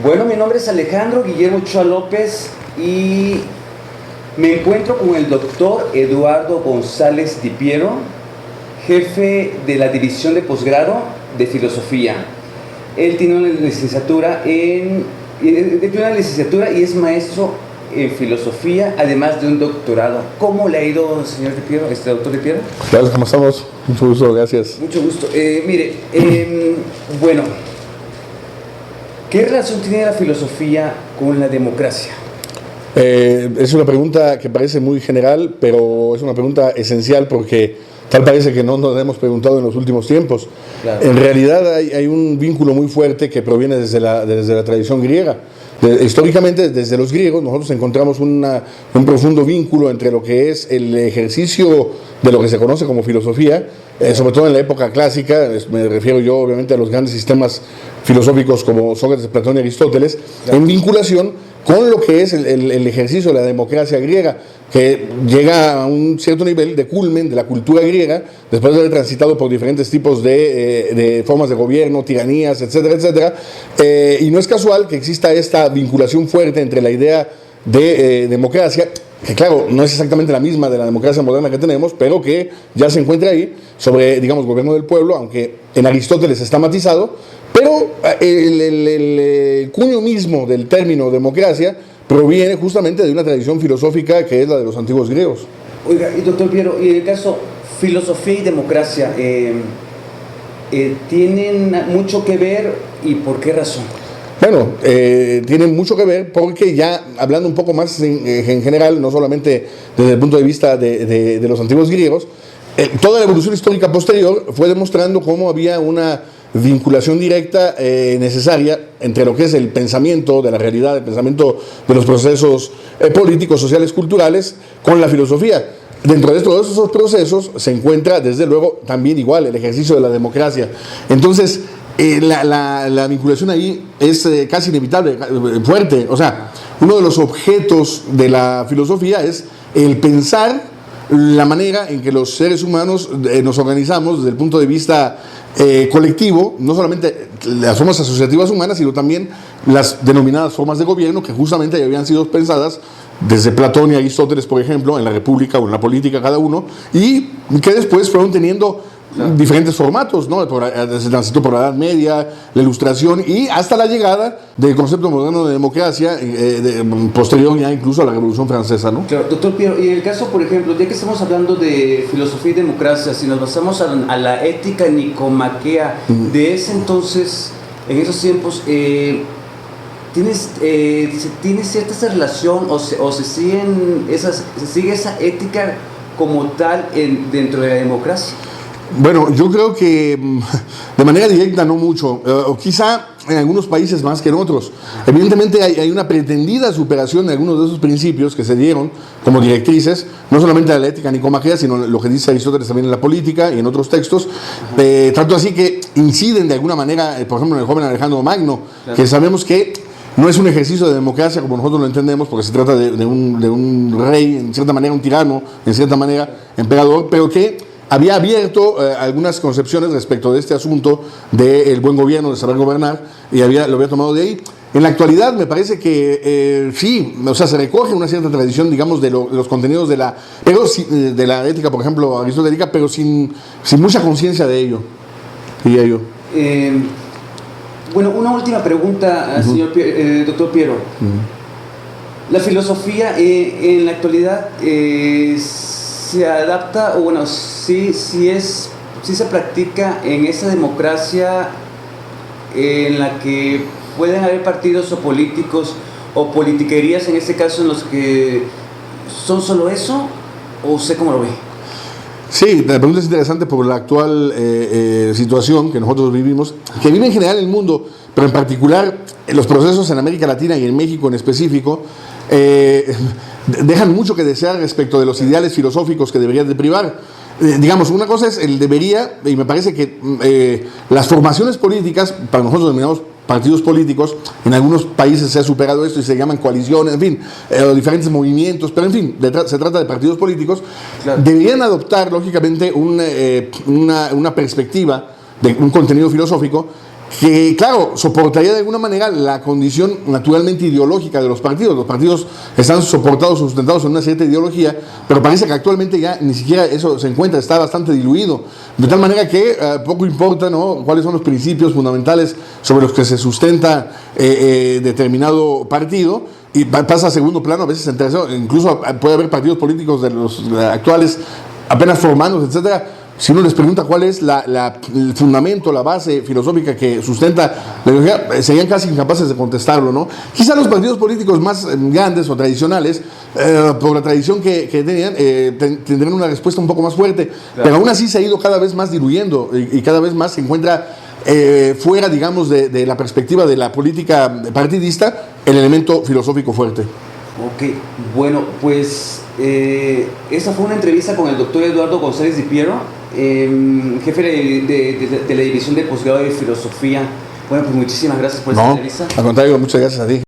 Bueno, mi nombre es Alejandro Guillermo Ochoa López y me encuentro con el doctor Eduardo González Di Piero, jefe de la División de Posgrado de Filosofía. Él tiene una licenciatura y es maestro en filosofía, además de un doctorado. ¿Cómo le ha ido, señor Di Piero, doctor Di Piero? Claro, ¿cómo estamos? Mucho gusto, gracias. Mucho gusto. Bueno, ¿qué relación tiene la filosofía con la democracia? Es una pregunta que parece muy general, pero es una pregunta esencial porque tal parece que no nos hemos preguntado en los últimos tiempos. Claro. En realidad hay un vínculo muy fuerte que proviene desde la tradición griega. Históricamente, desde los griegos, nosotros encontramos un profundo vínculo entre lo que es el ejercicio de lo que se conoce como filosofía, sobre todo en la época clásica. Me refiero yo obviamente a los grandes sistemas filosóficos como Sócrates, Platón y Aristóteles, claro, en vinculación con lo que es el ejercicio de la democracia griega, que llega a un cierto nivel de culmen de la cultura griega, después de haber transitado por diferentes tipos de formas de gobierno, tiranías, etcétera, etcétera. Y no es casual que exista esta vinculación fuerte entre la idea de democracia, que claro, no es exactamente la misma de la democracia moderna que tenemos, pero que ya se encuentra ahí, sobre, digamos, gobierno del pueblo, aunque en Aristóteles está matizado, pero el cuño mismo del término democracia proviene justamente de una tradición filosófica que es la de los antiguos griegos. Oiga, y doctor Piero, y en el caso filosofía y democracia, ¿tienen mucho que ver y por qué razón? Bueno, tienen mucho que ver porque ya hablando un poco más en general, no solamente desde el punto de vista de los antiguos griegos, toda la evolución histórica posterior fue demostrando cómo había una vinculación directa necesaria entre lo que es el pensamiento de la realidad, el pensamiento de los procesos políticos, sociales, culturales, con la filosofía. Dentro de todos esos procesos se encuentra, desde luego, también igual el ejercicio de la democracia. Entonces, la vinculación ahí es casi inevitable, fuerte. O sea, uno de los objetos de la filosofía es el pensar la manera en que los seres humanos nos organizamos desde el punto de vista colectivo, no solamente las formas asociativas humanas, sino también las denominadas formas de gobierno que justamente ya habían sido pensadas desde Platón y Aristóteles, por ejemplo, en la República o en la política cada uno, y que después fueron teniendo diferentes formatos, ¿no? Se transitó por la Edad Media, la Ilustración y hasta la llegada del concepto moderno de democracia, posterior ya incluso a la Revolución Francesa, ¿no? Claro, doctor Piero, y en el caso, por ejemplo, ya que estamos hablando de filosofía y democracia, si nos basamos a la ética nicomaquea de ese entonces, en esos tiempos, ¿tiene cierta esa relación o se sigue esa ética como tal dentro de la democracia? Bueno, yo creo que de manera directa no mucho, o quizá en algunos países más que en otros. Evidentemente hay una pretendida superación de algunos de esos principios que se dieron como directrices, no solamente de la ética nicomaquea, sino lo que dice Aristóteles también en la política y en otros textos, tanto así que inciden de alguna manera, por ejemplo, en el joven Alejandro Magno, claro, que sabemos que no es un ejercicio de democracia como nosotros lo entendemos, porque se trata de un rey, en cierta manera un tirano, en cierta manera emperador, pero que había abierto algunas concepciones respecto de este asunto del buen gobierno, de saber gobernar, y lo había tomado de ahí. En la actualidad me parece que sí, o sea, se recoge una cierta tradición, digamos, de los contenidos de la ética, por ejemplo, aristotélica, pero sin mucha conciencia de ello, diría yo. Bueno, una última pregunta, señor doctor Piero. La filosofía en la actualidad se adapta, o bueno, sí se practica en esa democracia en la que pueden haber partidos o políticos o politiquerías, en este caso, en los que son solo eso, o usted cómo lo ve. Sí, la pregunta es interesante por la actual situación que nosotros vivimos, que vive en general el mundo, pero en particular los procesos en América Latina y en México en específico, dejan mucho que desear respecto de los ideales filosóficos que deberían de privar. Digamos, una cosa es el debería, y me parece que las formaciones políticas, para nosotros denominamos partidos políticos, en algunos países se ha superado esto y se llaman coaliciones, en fin, diferentes movimientos, pero en fin, se trata de partidos políticos, claro, deberían adoptar lógicamente una perspectiva de un contenido filosófico que, claro, soportaría de alguna manera la condición naturalmente ideológica de los partidos. Los partidos están soportados, sustentados en una cierta ideología, pero parece que actualmente ya ni siquiera eso se encuentra, está bastante diluido. De tal manera que poco importa, ¿no?, cuáles son los principios fundamentales sobre los que se sustenta determinado partido, y pasa a segundo plano, a veces en tercero. Incluso puede haber partidos políticos de los actuales apenas formados, etcétera. Si uno les pregunta cuál es el fundamento, la base filosófica que sustenta la ideología, serían casi incapaces de contestarlo, ¿no? Quizá los partidos políticos más grandes o tradicionales, por la tradición que tenían, tendrían una respuesta un poco más fuerte, claro. Pero aún así se ha ido cada vez más diluyendo y cada vez más se encuentra fuera, digamos, de la perspectiva de la política partidista, el elemento filosófico fuerte. Ok, bueno, pues esa fue una entrevista con el doctor Eduardo González Di Piero, jefe de la División de Posgrado de Filosofía. Bueno, pues muchísimas gracias por esta entrevista. Al contrario, muchas gracias a ti.